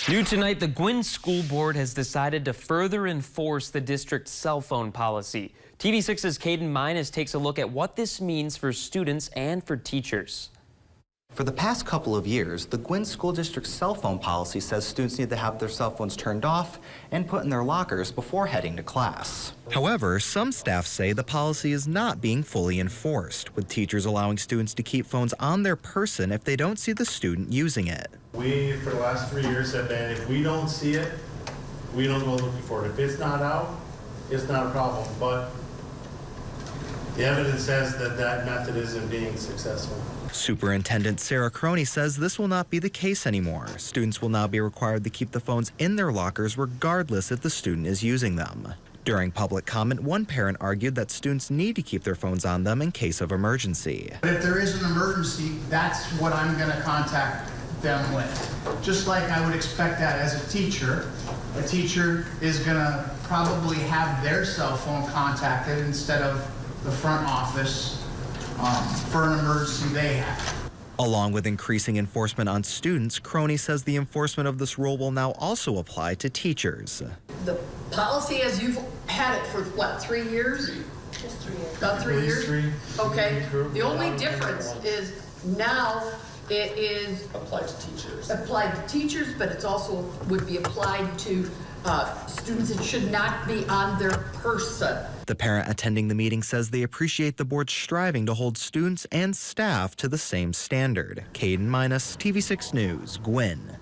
New tonight, the Gwinn School Board has decided to further enforce the district's cell phone policy. TV6's Caden Minus takes a look at what this means for students and for teachers. For the past couple of years, the Gwinn School District's cell phone policy says students need to have their cell phones turned off and put in their lockers before heading to class. However, some staff say the policy is not being fully enforced, with teachers allowing students to keep phones on their person if they don't see the student using it. We, for the last 3 years, have been, if we don't see it, we don't go looking for it. If it's not out, it's not a problem. But the evidence says that that method isn't being successful. Superintendent Sarah Croney says this will not be the case anymore. Students will now be required to keep the phones in their lockers regardless if the student is using them. During public comment, one parent argued that students need to keep their phones on them in case of emergency. If there is an emergency, that's what I'm going to contact them with. Just like I would expect that as a teacher is going to probably have their cell phone contacted instead of the front office for an emergency they have. Along with increasing enforcement on students, Croney says the enforcement of this rule will now also apply to teachers. The policy, as you've had it for what, 3 years? Just 3 years. About 3 years? Okay. True. The only difference is now it is Applied to teachers. applied to teachers, but it's also would be applied to students. It should not be on their person. The parent attending the meeting says they appreciate the board striving to hold students and staff to the same standard. Caden Minus, TV6 News, Gwinn.